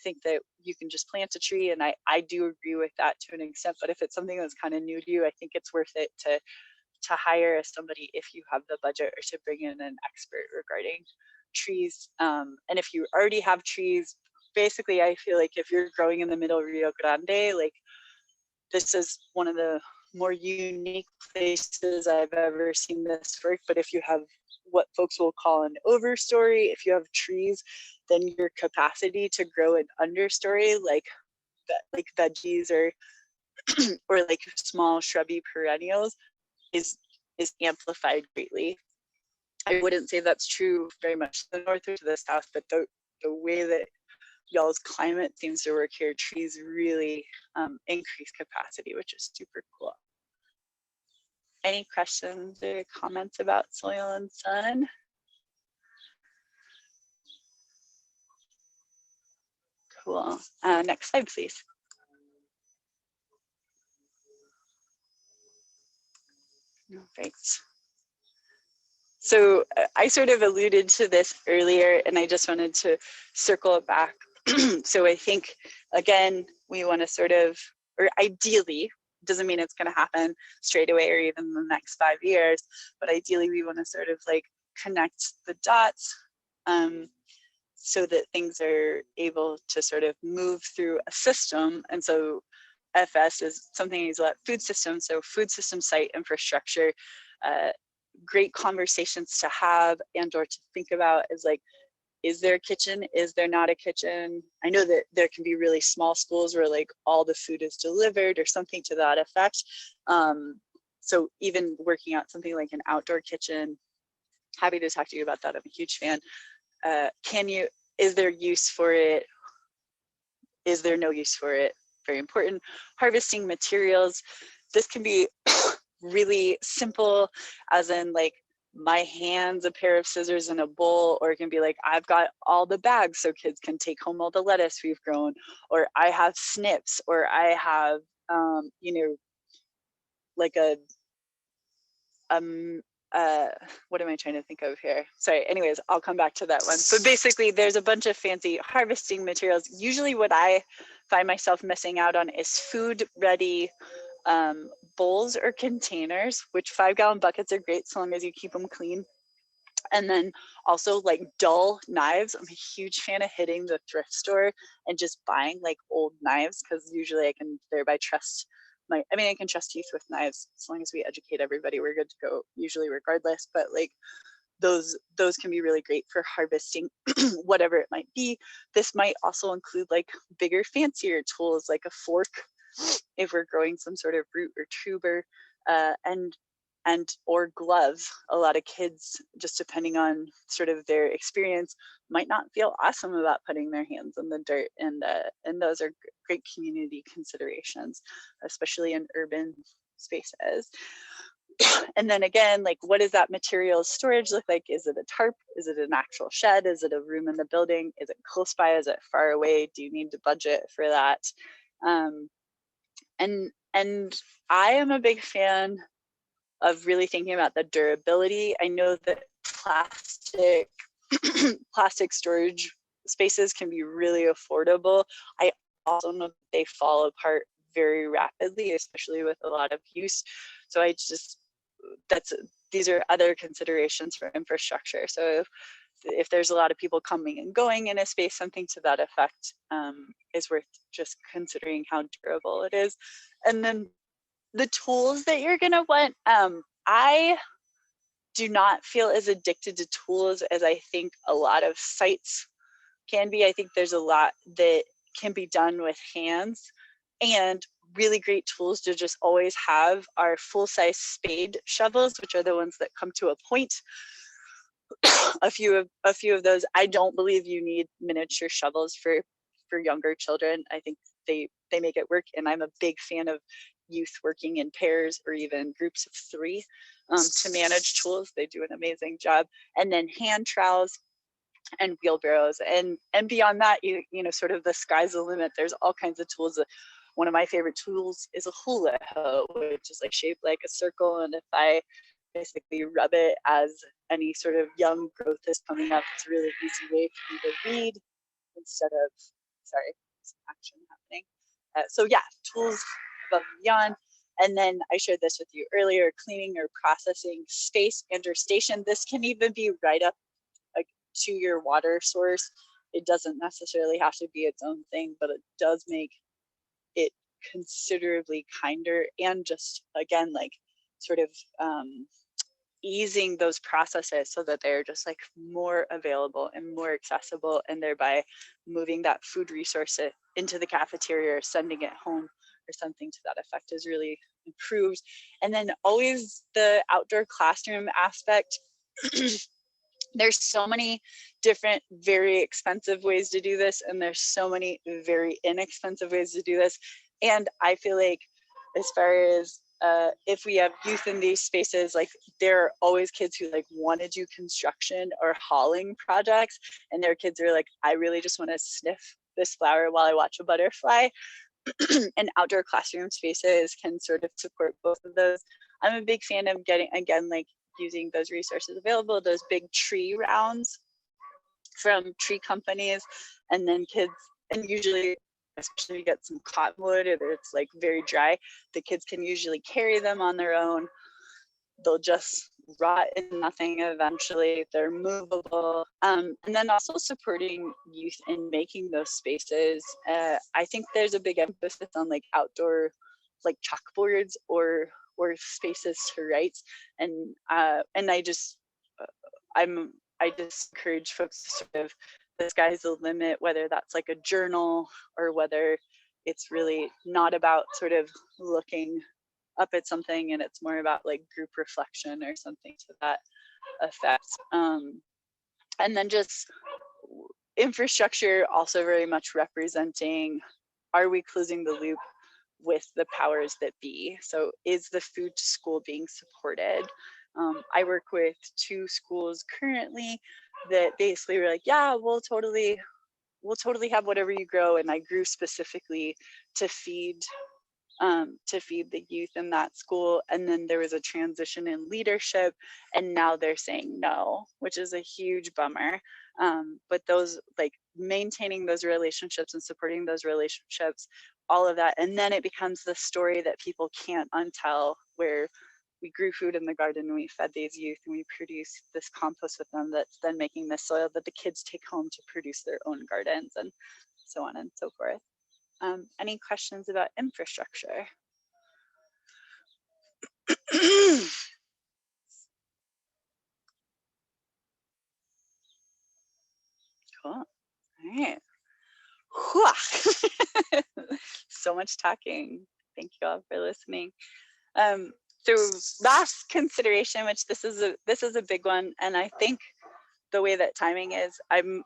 think that you can just plant a tree, and I do agree with that to an extent, but if it's something that's kind of new to you, I think it's worth it to hire somebody if you have the budget, or to bring in an expert regarding trees. And if you already have trees, basically I feel like if you're growing in the middle of Rio Grande, like this is one of the more unique places I've ever seen this work. But if you have what folks will call an overstory, if you have trees, then your capacity to grow an understory, like veggies or or like small shrubby perennials, is amplified greatly. I wouldn't say that's true very much to the north or to the south, but the way that y'all's climate seems to work here, trees really increase capacity, which is super cool. Any questions or comments about soil and sun? Cool. Next slide, please. Great. So I sort of alluded to this earlier, and I just wanted to circle it back. So I think, again, we want to sort of, or ideally, doesn't mean it's going to happen straight away or even in the next 5 years, but ideally we want to sort of like connect the dots so that things are able to sort of move through a system. And so FS is something is about food systems, so food system site infrastructure. Great conversations to have and or to think about is like, is there a kitchen? Is there not a kitchen? I know that there can be really small schools where like all the food is delivered or something to that effect. So even working out something like an outdoor kitchen, happy to talk to you about that. I'm a huge fan. Is there use for it? Is there no use for it? Very important. Harvesting materials. This can be really simple, as in like my hands, a pair of scissors and a bowl, or it can be like, I've got all the bags so kids can take home all the lettuce we've grown, or I have snips, or I have, you know, like what am I trying to think of here? Sorry, anyways, I'll come back to that one. But basically there's a bunch of fancy harvesting materials. Usually what I find myself missing out on is food ready bowls or containers, which 5-gallon buckets are great so long as you keep them clean. And then also like dull knives. I'm a huge fan of hitting the thrift store and just buying like old knives, because usually I can thereby trust I can trust youth with knives. As long as we educate everybody, we're good to go, usually regardless. But like those can be really great for harvesting whatever it might be. This might also include like bigger, fancier tools like a fork if we're growing some sort of root or tuber, and or gloves. A lot of kids, just depending on sort of their experience, might not feel awesome about putting their hands in the dirt, and those are great community considerations, especially in urban spaces. And then again, like, what does that material storage look like? Is it a tarp? Is it an actual shed? Is it a room in the building? Is it close by? Is it far away? Do you need to budget for that? And I am a big fan of really thinking about the durability. I know that plastic storage spaces can be really affordable. I also know that they fall apart very rapidly, especially with a lot of use. So these are other considerations for infrastructure. So if there's a lot of people coming and going in a space, something to that effect is worth just considering how durable it is. And then the tools that you're gonna want, I do not feel as addicted to tools as I think a lot of sites can be. I think there's a lot that can be done with hands, and really great tools to just always have are full-size spade shovels, which are the ones that come to a point. a few of those. I don't believe you need miniature shovels for younger children. I think they make it work, and I'm a big fan of youth working in pairs or even groups of 3 to manage tools. They do an amazing job. And then hand trowels and wheelbarrows, and beyond that, you know, sort of the sky's the limit. There's all kinds of tools. One of my favorite tools is a hula hoe, which is like shaped like a circle, and if I basically rub it as any sort of young growth is coming up. It's a really easy way for you to read instead of, sorry, some action happening. So yeah, tools above and beyond. And then I shared this with you earlier, cleaning or processing space and or station. This can even be right up like to your water source. It doesn't necessarily have to be its own thing, but it does make it considerably kinder, and just again, like sort of easing those processes so that they're just like more available and more accessible, and thereby moving that food resource into the cafeteria or sending it home or something to that effect is really improved. And then always the outdoor classroom aspect. There's so many different very expensive ways to do this, and there's so many very inexpensive ways to do this. And I feel like as far as if we have youth in these spaces, like there are always kids who like want to do construction or hauling projects, and there are kids who are like, I really just want to sniff this flower while I watch a butterfly. And outdoor classroom spaces can sort of support both of those. I'm a big fan of getting, again, like using those resources available, those big tree rounds from tree companies, and then kids, and usually, especially if you get some cottonwood or it's like very dry, the kids can usually carry them on their own. They'll just rot in nothing eventually. They're movable. And then also supporting youth in making those spaces. I think there's a big emphasis on like outdoor, like chalkboards or spaces to write. And I just encourage folks to sort of, the sky's the limit, whether that's like a journal or whether it's really not about sort of looking up at something and it's more about like group reflection or something to that effect. And then just infrastructure also very much representing, are we closing the loop with the powers that be? So is the food to school being supported? I work with 2 schools currently that basically were like, yeah, we'll totally have whatever you grow. And I grew specifically to feed the youth in that school. And then there was a transition in leadership, and now they're saying no, which is a huge bummer. But those, like maintaining those relationships and supporting those relationships, all of that. And then it becomes the story that people can't untell, where we grew food in the garden and we fed these youth and we produce this compost with them that's then making the soil that the kids take home to produce their own gardens, and so on and so forth. Any questions about infrastructure? Cool. All right. So much talking. Thank you all for listening. So last consideration, which this is a big one, and I think the way that timing is,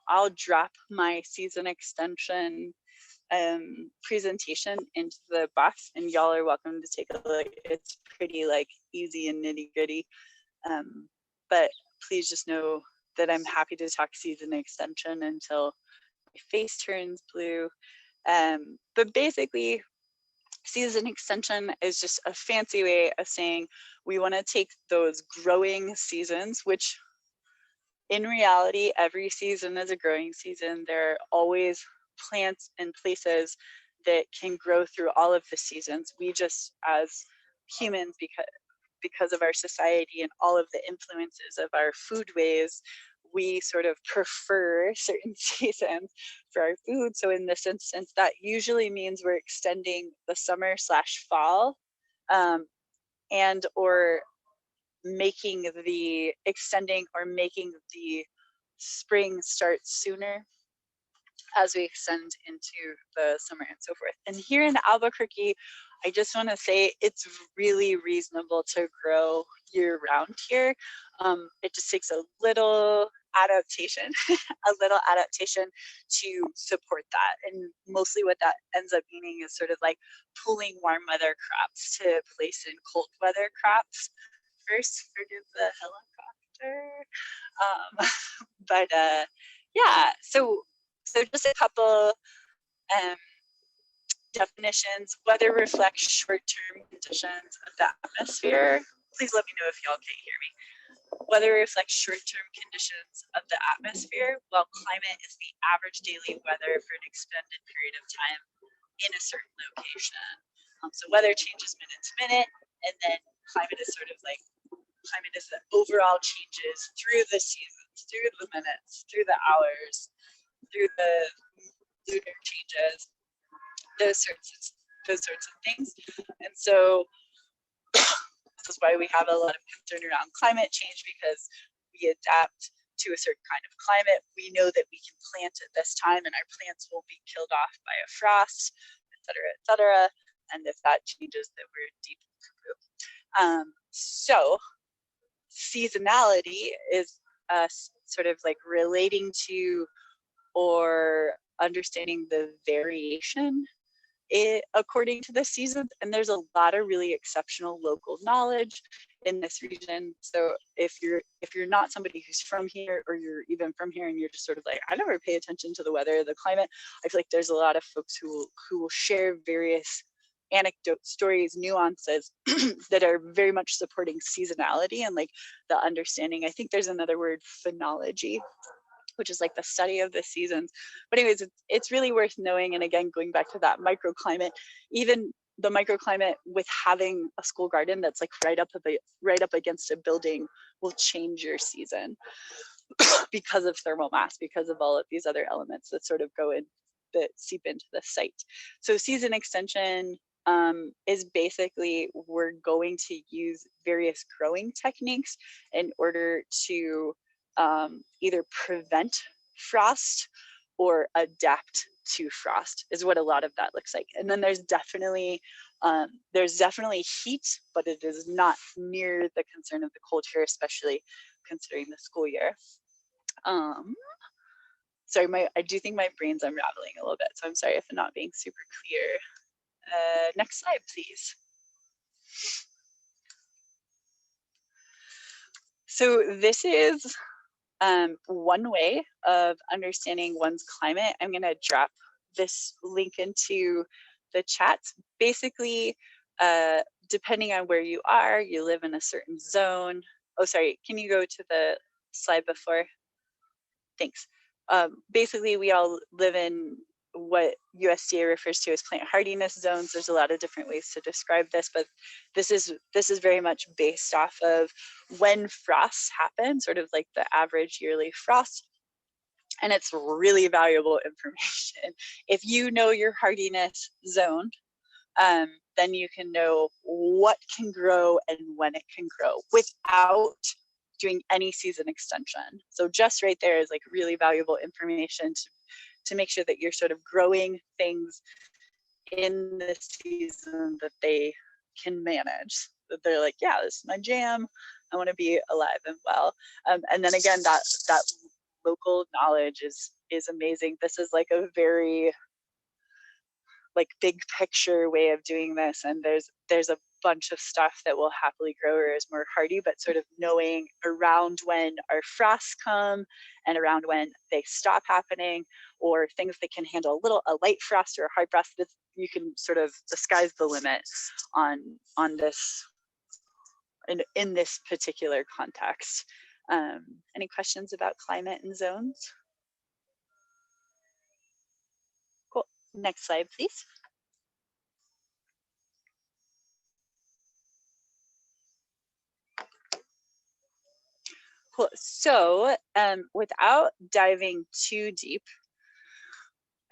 I'll drop my season extension presentation into the box, and y'all are welcome to take a look. It's pretty like easy and nitty gritty, but please just know that I'm happy to talk season extension until my face turns blue. But basically, season extension is just a fancy way of saying we want to take those growing seasons, which in reality, every season is a growing season. There are always plants and places that can grow through all of the seasons. We just, as humans, because of our society and all of the influences of our food ways, we sort of prefer certain seasons for our food. So in this instance, that usually means we're extending the summer/fall, and or making the spring start sooner as we extend into the summer and so forth. And here in Albuquerque, I just want to say it's really reasonable to grow year round here. It just takes a little adaptation, to support that. And mostly what that ends up meaning is sort of like pulling warm weather crops to place in cold weather crops. First, forgive the helicopter. But yeah, so just a couple definitions. Weather reflects short-term conditions of the atmosphere. please let me know if y'all can't hear me. Weather reflects short-term conditions of the atmosphere, while climate is the average daily weather for an extended period of time in a certain location. So weather changes minute to minute, and then climate is sort of like, climate is the overall changes through the seasons, through the minutes, through the hours, through the lunar changes, those sorts of things. And so this is why we have a lot of concern around climate change, because we adapt to a certain kind of climate. We know that we can plant at this time and our plants will be killed off by a frost, et cetera, and if that changes, then we're deep in. So seasonality is sort of like relating to or understanding the variation according to the seasons, and there's a lot of really exceptional local knowledge in this region. So if you're not somebody who's from here, or you're even from here and you're just sort of like, I never pay attention to the weather, the climate, I feel like there's a lot of folks who will share various anecdotes, stories, nuances that are very much supporting seasonality and like the understanding. I think there's another word, phenology, which is like the study of the seasons. But anyways, it's really worth knowing. And again, going back to that microclimate, even the microclimate with having a school garden that's like right up against a building will change your season because of thermal mass, because of all of these other elements that sort of go in, that seep into the site. So season extension is basically, we're going to use various growing techniques in order to either prevent frost or adapt to frost, is what a lot of that looks like. And then there's definitely heat, but it is not near the concern of the cold here, especially considering the school year. Sorry, I do think my brain's unraveling a little bit, so I'm sorry if I'm not being super clear. Next slide, please. So this is one way of understanding one's climate. I'm going to drop this link into the chat. Basically, depending on where you are, you live in a certain zone. Oh, sorry, can you go to the slide before? Thanks. Basically, we all live in what USDA refers to as plant hardiness zones. There's a lot of different ways to describe this, but this is very much based off of when frosts happen, sort of like the average yearly frost. And it's really valuable information. If you know your hardiness zone, then you can know what can grow and when it can grow without doing any season extension. So just right there is like really valuable information to make sure that you're sort of growing things in the season that they can manage, that they're like, yeah, this is my jam, I want to be alive and well. And then again, that local knowledge is amazing. This is like a very like big picture way of doing this, and there's a bunch of stuff that will happily grow or is more hardy, but sort of knowing around when our frosts come and around when they stop happening, or things that can handle a light frost or a hard frost, you can sort of, the sky's the limit on this in this particular context. Any questions about climate and zones? Cool. Next slide, please. Cool. So without diving too deep,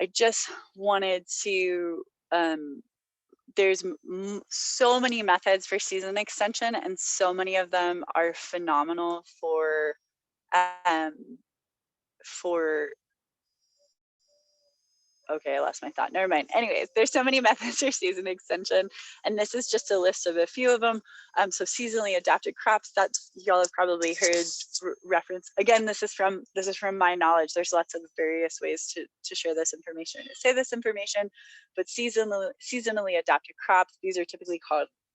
I just wanted to, there's so many methods for season extension, and so many of them are phenomenal for okay, I lost my thought. Never mind. Anyways, there's so many methods for season extension, and this is just a list of a few of them. So seasonally adapted crops, that's, y'all have probably heard reference. Again, this is from my knowledge. There's lots of various ways to share this information, to say this information, but seasonally adapted crops, these are typically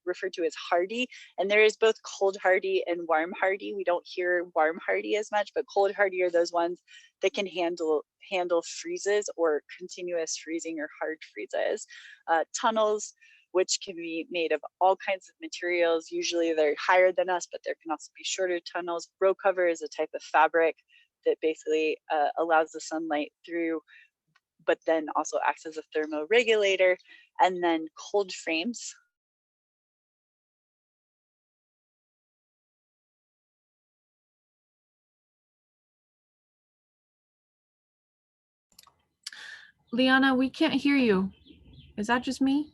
referred to as hardy, and there is both cold hardy and warm hardy. We don't hear warm hardy as much, but cold hardy are those ones that can handle freezes or continuous freezing or hard freezes. Tunnels which can be made of all kinds of materials. Usually they're higher than us, but there can also be shorter tunnels. Row cover is a type of fabric that basically allows the sunlight through, but then also acts as a thermoregulator. And then cold frames. Liana, we can't hear you. Is that just me?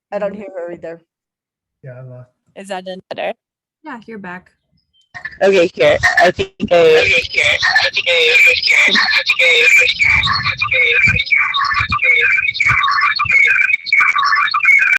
I don't hear her either. Yeah, I lost. Is that better? Yeah, you're back. Okay, here. I think